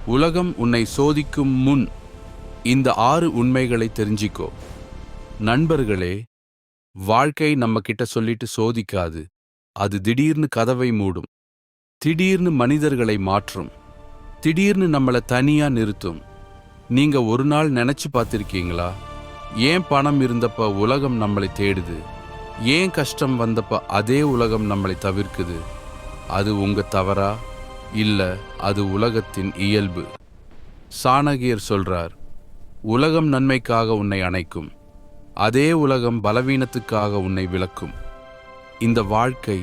உலகம் உன்னை சோதிக்கும் முன் இந்த 6 உண்மைகளை தெரிஞ்சிக்கோ. நண்பர்களே, வாழ்க்கை நம்ம கிட்ட சொல்லிட்டு சோதிக்காது. அது திடீர்னு கதவை மூடும், திடீர்னு மனிதர்களை மாற்றும், திடீர்னு நம்மள தனியா நிறுத்தும். நீங்க ஒரு நாள் நினைச்சு பார்த்திருக்கீங்களா? ஏன் பணம் இருந்தப்ப உலகம் நம்மளை தேடுது, ஏன் கஷ்டம் வந்தப்ப அதே உலகம் நம்மளை தவிர்க்குது? அது உங்க தவறா? இல்ல, அது உலகத்தின் இயல்பு. சாணகியர் சொல்றார், உலகம் நன்மைக்காக உன்னை அணைக்கும், அதே உலகம் பலவீனத்துக்காக உன்னை விலக்கும். இந்த வாழ்க்கை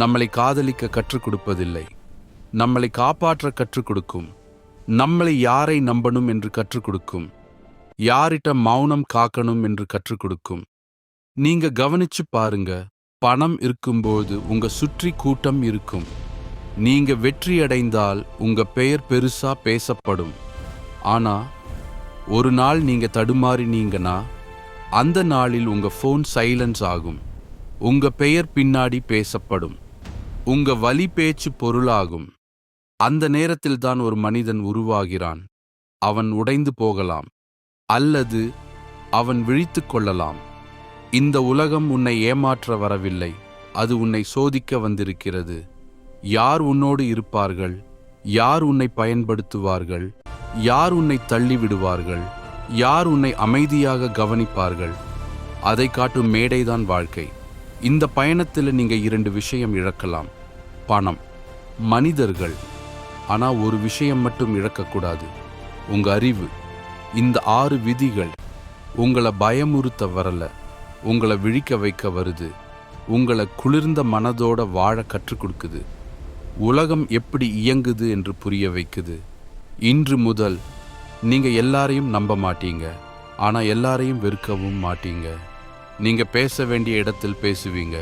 நம்மளை காதலிக்க கற்றுக் கொடுப்பதில்லை, நம்மளை காப்பாற்ற கற்றுக் கொடுக்கும். நம்மளை யாரை நம்பணும் என்று கற்றுக் கொடுக்கும், யாரிட்ட மௌனம் காக்கணும் என்று கற்றுக் கொடுக்கும். நீங்க கவனிச்சு பாருங்க, பணம் இருக்கும்போது உங்க சுற்றி கூட்டம் இருக்கும். நீங்க வெற்றியடைந்தால் உங்க பெயர் பெருசா பேசப்படும். ஆனா ஒரு நாள் நீங்க தடுமாறினீங்கன்னா அந்த நாளில் உங்க போன் சைலன்ஸ் ஆகும். உங்க பெயர் பின்னாடி பேசப்படும், உங்க வலி பேச்சு பொருளாகும். அந்த நேரத்தில் தான் ஒரு மனிதன் உருவாகிறான். அவன் உடைந்து போகலாம், அல்லது அவன் விழித்துக் கொள்ளலாம். இந்த உலகம் உன்னை ஏமாற்ற வரவில்லை, அது உன்னை சோதிக்க வந்திருக்கிறது. யார் உன்னோடு இருப்பார்கள், யார் உன்னை பயன்படுத்துவார்கள், யார் உன்னை தள்ளிவிடுவார்கள், யார் உன்னை அமைதியாக கவனிப்பார்கள், அதை காட்டும் மேடைதான் வாழ்க்கை. இந்த பயணத்தில் நீங்க 2 விஷயம் இழக்கலாம், பணம், மனிதர்கள். ஆனா ஒரு விஷயம் மட்டும் இழக்கக்கூடாது, உங்க அறிவு. இந்த 6 விதிகள் உங்களை பயமுறுத்த வரல, உங்களை விழிக்க வைக்க வருது, உங்களை குளிர்ந்த மனதோட வாழ கற்றுக் கொடுக்குது, உலகம் எப்படி இயங்குது என்று புரிய வைக்குது. இன்று முதல் நீங்க எல்லாரையும் நம்ப மாட்டீங்க, ஆனா எல்லாரையும் வெறுக்கவும் மாட்டீங்க. நீங்க பேச வேண்டிய இடத்தில் பேசுவீங்க,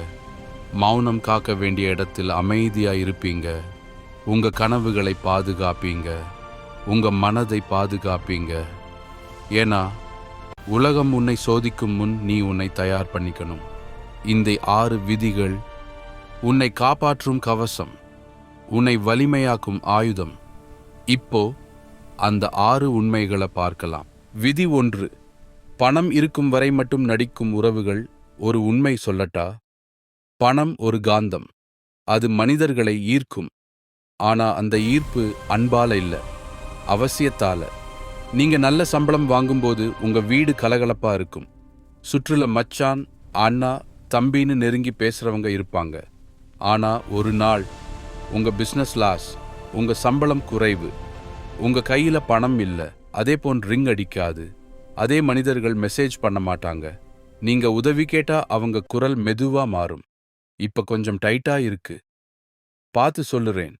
மௌனம் காக்க வேண்டிய இடத்தில் அமைதியா இருப்பீங்க. உங்க கனவுகளை பாதுகாப்பீங்க, உங்க மனதை பாதுகாப்பீங்க. ஏன்னா உலகம் உன்னை சோதிக்கும் முன் நீ உன்னை தயார் பண்ணிக்கணும். இந்த 6 விதிகள் உன்னை காப்பாற்றும் கவசம், உன்னை வலிமையாக்கும் ஆயுதம். இப்போ அந்த 6 உண்மைகளை பார்க்கலாம். விதி 1, பணம் இருக்கும் வரை மட்டும் நடிக்கும் உறவுகள். ஒரு உண்மை சொல்லட்டா? பணம் ஒரு காந்தம், அது மனிதர்களை ஈர்க்கும். ஆனா அந்த ஈர்ப்பு அன்பால இல்ல, அவசியத்தால. நீங்க நல்ல சம்பளம் வாங்கும்போது உங்க வீடு கலகலப்பா இருக்கும். சுற்றுல மச்சான், அண்ணா, தம்பின்னு நெருங்கி பேசுறவங்க இருப்பாங்க. ஆனா ஒரு நாள் உங்க பிசினஸ் லாஸ், உங்க சம்பளம் குறைவு, உங்க கையில பணம் இல்ல, அதே போன் ரிங் அடிக்காது, அதே மனிதர்கள் மெசேஜ் பண்ண மாட்டாங்க. நீங்க உதவி கேட்டா அவங்க குரல் மெதுவா மாறும். இப்ப கொஞ்சம் டைட்டா இருக்கு, பார்த்து சொல்லுறேன்.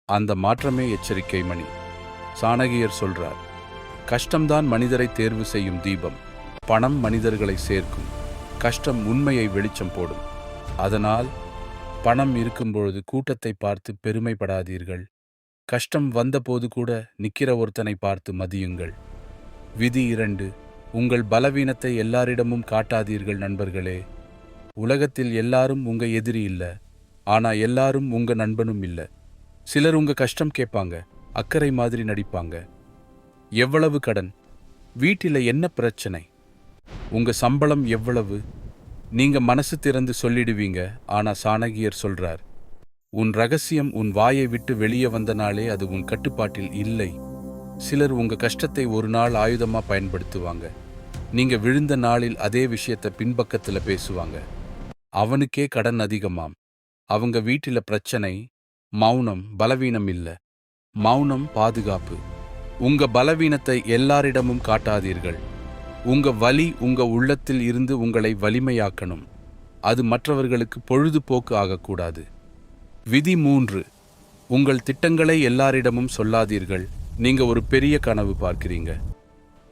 அந்த மாற்றமே எச்சரிக்கை மணி. சாணகியர் சொல்றார், கஷ்டம்தான் மனிதரை தேர்வு செய்யும் தீபம், பணம் மனிதர்களை சேர்க்கும், கஷ்டம் உண்மையை வெளிச்சம் போடும். அதனால் பணம் இருக்கும்பொழுது கூட்டத்தை பார்த்து பெருமைப்படாதீர்கள், கஷ்டம் வந்தபோது கூட நிக்கிற ஒருத்தனை பார்த்து மதியுங்கள். விதி 2, உங்கள் பலவீனத்தை எல்லாரிடமும் காட்டாதீர்கள். நண்பர்களே, உலகத்தில் எல்லாரும் உங்க எதிரி இல்ல, ஆனா எல்லாரும் உங்க நண்பனும் இல்ல. சிலர் உங்க கஷ்டம் கேட்பாங்க, அக்கறை மாதிரி நடிப்பாங்க. எவ்வளவு கடன், வீட்டில என்ன பிரச்சனை, உங்க சம்பளம் எவ்வளவு, நீங்க மனசு திறந்து சொல்லிடுவீங்க. ஆனா சாணகியர் சொல்றார், உன் ரகசியம் உன் வாயை விட்டு வெளியே வந்த நாளே அது உன் கட்டுப்பாட்டில் இல்லை. சிலர் உங்க கஷ்டத்தை ஒரு நாள் ஆயுதமா பயன்படுத்துவாங்க. நீங்க விழுந்த நாளில் அதே விஷயத்தை பின்பக்கத்துல பேசுவாங்க. அவனுக்கே கடன் அதிகமாம், அவங்க வீட்டில பிரச்சனை. மௌனம் பலவீனம் இல்ல, மௌனம் பாதுகாப்பு. உங்க பலவீனத்தை எல்லாரிடமும் காட்டாதீர்கள். உங்க வலி உங்க உள்ளத்தில் இருந்து உங்களை வலிமையாக்கணும், அது மற்றவர்களுக்கு பொழுதுபோக்கு ஆகக்கூடாது. விதி 3, உங்கள் திட்டங்களை எல்லாரிடமும் சொல்லாதீர்கள். நீங்க ஒரு பெரிய கனவு பார்க்கிறீங்க,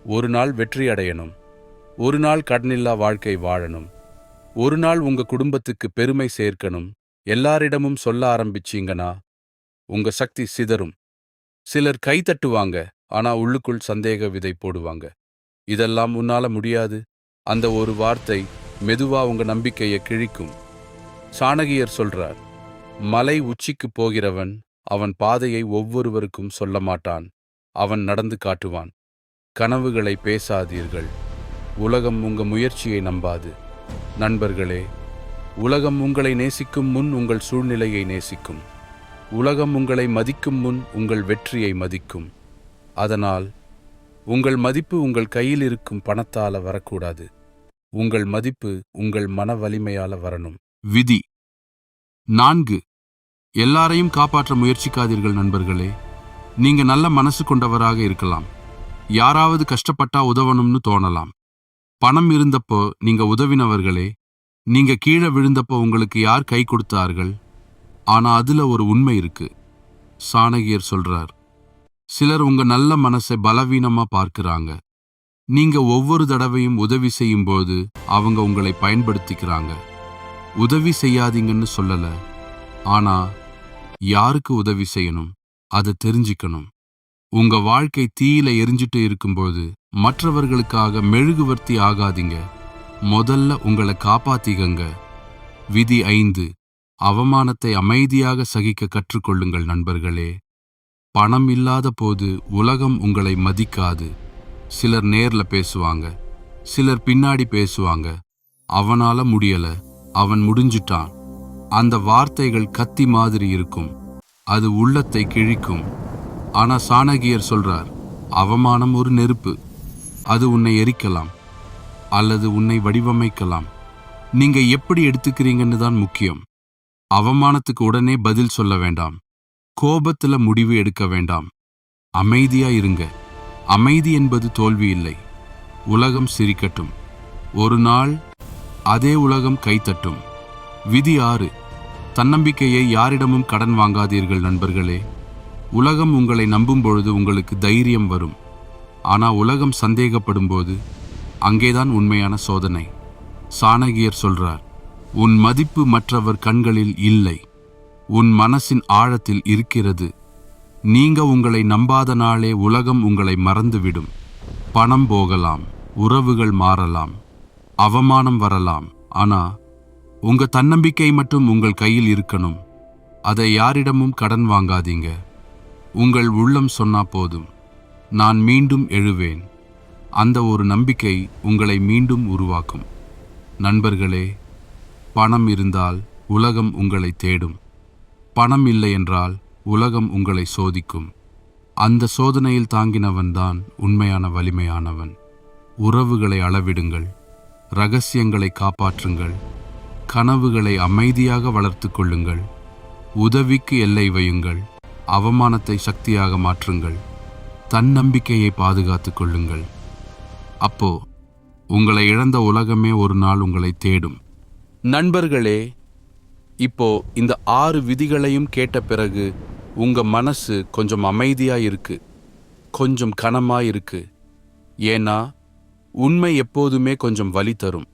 ஒரு நாள் வெற்றி அடையணும், ஒரு நாள் கடனில்லா வாழ்க்கை வாழணும், ஒரு நாள் உங்க குடும்பத்துக்கு பெருமை சேர்க்கணும். எல்லாரிடமும் சொல்ல ஆரம்பிச்சீங்கன்னா உங்க சக்தி சிதறும். சிலர் கை தட்டுவாங்க, ஆனா உள்ளுக்குள் சந்தேக விதை போடுவாங்க. இதெல்லாம் உன்னால முடியாது. அந்த ஒரு வார்த்தை மெதுவா உங்க நம்பிக்கையை கிழிக்கும். சாணகியர் சொல்றார், மலை உச்சிக்கு போகிறவன் அவன் பாதையை ஒவ்வொருவருக்கும் சொல்ல மாட்டான். அவன் நடந்து காட்டுவான். கனவுகளை பேசாதீர்கள். உலகம் உங்க முயற்சியை நம்பாது. நண்பர்களே, உலகம் உங்களை நேசிக்கும் முன் உங்கள் சூழ்நிலையை நேசிக்கும். உலகம் உங்களை மதிக்கும் முன் உங்கள் வெற்றியை மதிக்கும். அதனால் உங்கள் மதிப்பு உங்கள் கையில் இருக்கும் பணத்தால வரக்கூடாது. உங்கள் மதிப்பு உங்கள் மன வலிமையால வரணும். விதி 4. எல்லாரையும் காப்பாற்ற முயற்சிக்காதீர்கள் நண்பர்களே. நீங்க நல்ல மனசு கொண்டவராக இருக்கலாம். யாராவது கஷ்டப்பட்டா உதவணும்னு தோணலாம். பணம் இருந்தப்போ நீங்க உதவினவர்களே. நீங்க கீழே விழுந்தப்போ உங்களுக்கு யார் கை கொடுத்தார்கள்? ஆனா அதுல ஒரு உண்மை இருக்கு. சாணகியர் சொல்றார், சிலர் உங்க நல்ல மனசை பலவீனமா பார்க்கிறாங்க. நீங்க ஒவ்வொரு தடவையும் உதவி செய்யும்போது அவங்க உங்களை பயன்படுத்திக்கிறாங்க. உதவி செய்யாதீங்கன்னு சொல்லல, ஆனா யாருக்கு உதவி செய்யணும் அதை தெரிஞ்சுக்கணும். உங்க வாழ்க்கை தீயில எரிஞ்சிட்டு இருக்கும்போது மற்றவர்களுக்காக மெழுகுவர்த்தி ஆகாதீங்க. முதல்ல உங்களை காப்பாத்திக்கங்க. விதி 5. அவமானத்தை அமைதியாக சகிக்க கற்றுக்கொள்ளுங்கள் நண்பர்களே. பணம் இல்லாத போது உலகம் உங்களை மதிக்காது. சிலர் நேர்ல பேசுவாங்க, சிலர் பின்னாடி பேசுவாங்க. அவனால முடியல, அவன் முடிஞ்சிட்டான். அந்த வார்த்தைகள் கத்தி மாதிரி இருக்கும். அது உள்ளத்தை கிழிக்கும். ஆனா சாணகியர் சொல்றார், அவமானம் ஒரு நெருப்பு. அது உன்னை எரிக்கலாம் அல்லது உன்னை வடிவமைக்கலாம். நீங்க எப்படி எடுத்துக்கிறீங்கன்னு தான் முக்கியம். அவமானத்துக்கு உடனே பதில் சொல்ல வேண்டாம். கோபத்துல முடிவு எடுக்க வேண்டாம். அமைதியா இருங்க. அமைதி என்பது தோல்வி இல்லை. உலகம் சிரிக்கட்டும், ஒரு நாள் அதே உலகம் கைத்தட்டும். விதி 6. தன்னம்பிக்கையை யாரிடமும் கடன் வாங்காதீர்கள் நண்பர்களே. உலகம் உங்களை நம்பும் பொழுது உங்களுக்கு தைரியம் வரும். ஆனா உலகம் சந்தேகப்படும் போது அங்கேதான் உண்மையான சோதனை. சாணகியர் சொல்றார், உன் மதிப்பு மற்றவர் கண்களில் இல்லை, உன் மனசின் ஆழத்தில் இருக்கிறது. நீங்க உங்களை நம்பாத நாளே உலகம் உங்களை மறந்துவிடும். பணம் போகலாம், உறவுகள் மாறலாம், அவமானம் வரலாம். ஆனா உங்க தன்னம்பிக்கை மட்டும் உங்கள் கையில் இருக்கணும். அதை யாரிடமும் கடன் வாங்காதீங்க. உங்கள் உள்ளம் சொன்னா போதும், நான் மீண்டும் எழுவேன். அந்த ஒரு நம்பிக்கை உங்களை மீண்டும் உருவாக்கும். நண்பர்களே, பணம் இருந்தால் உலகம் உங்களை தேடும். பணம் இல்லை என்றால் உலகம் உங்களை சோதிக்கும். அந்த சோதனையில் தாங்கினவன்தான் உண்மையான வலிமையானவன். உறவுகளை அளவிடுங்கள், இரகசியங்களை காப்பாற்றுங்கள், கனவுகளை அமைதியாக வளர்த்து கொள்ளுங்கள், உதவிக்கு எல்லை வையுங்கள், அவமானத்தை சக்தியாக மாற்றுங்கள், தன்னம்பிக்கையை பாதுகாத்துக் கொள்ளுங்கள். அப்போ உங்களை இழந்த உலகமே ஒரு நாள் உங்களை தேடும். நண்பர்களே, இப்போ இந்த 6 விதிகளையும் கேட்ட பிறகு உங்க மனசு கொஞ்சம் அமைதியா இருக்கு, கொஞ்சம் கனமா இருக்கு. ஏன்னா உண்மை எப்போதுமே கொஞ்சம் வலி தரும்.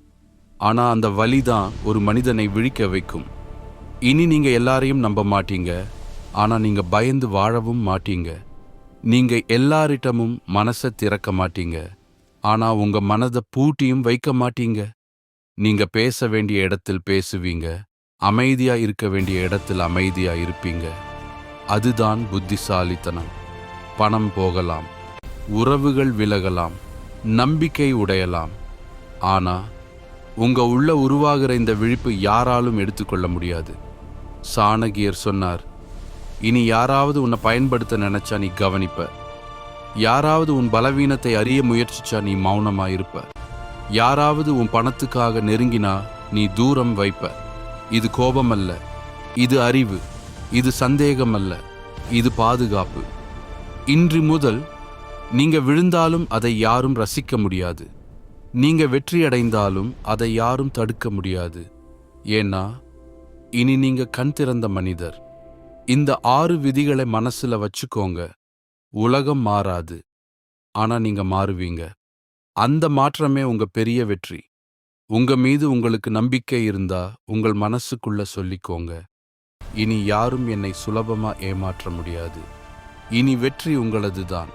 ஆனா அந்த வலி தான் ஒரு மனிதனை விழிக்க வைக்கும். இனி நீங்க எல்லாரையும் நம்ப மாட்டீங்க, ஆனா நீங்க பயந்து வாழவும் மாட்டீங்க. நீங்க எல்லாரிடமும் மனசை திறக்க மாட்டீங்க, ஆனா உங்க மனதை பூட்டியும் வைக்க மாட்டீங்க. நீங்க பேச வேண்டிய இடத்தில் பேசுவீங்க, அமைதியா இருக்க வேண்டிய இடத்தில் அமைதியா இருப்பீங்க. அதுதான் புத்திசாலித்தனம். பணம் போகலாம், உறவுகள் விலகலாம், நம்பிக்கை உடையலாம், ஆனா உங்க உள்ள உருவாகிற இந்த விழிப்பு யாராலும் எடுத்துக்கொள்ள முடியாது. சாணகியர் சொன்னார், இனி யாராவது உன்னை பயன்படுத்த நினைச்சா நீ கவனிப்ப. யாராவது உன் பலவீனத்தை அறிய முயற்சிச்சா நீ மௌனமா இருப்ப. யாராவது உன் பணத்துக்காக நெருங்கினா நீ தூரம் வைப்ப. இது கோபம் அல்ல, இது அறிவு. இது சந்தேகம் அல்ல, இது பாதுகாப்பு. இன்று முதல் நீங்க விழுந்தாலும் அதை யாரும் ரசிக்க முடியாது. நீங்க வெற்றியடைந்தாலும் அதை யாரும் தடுக்க முடியாது. ஏன்னா இனி நீங்க கண் திறந்த மனிதர். இந்த 6 விதிகளை மனசுல வச்சுக்கோங்க. உலகம் மாறாது, ஆனா நீங்க மாறுவீங்க. அந்த மாற்றமே உங்க பெரிய வெற்றி. உங்க மீது உங்களுக்கு நம்பிக்கை இருந்தா உங்கள் மனசுக்குள்ள சொல்லிக்கோங்க, இனி யாரும் என்னை சுலபமா ஏமாற்ற முடியாது. இனி வெற்றி உங்களதுதான்.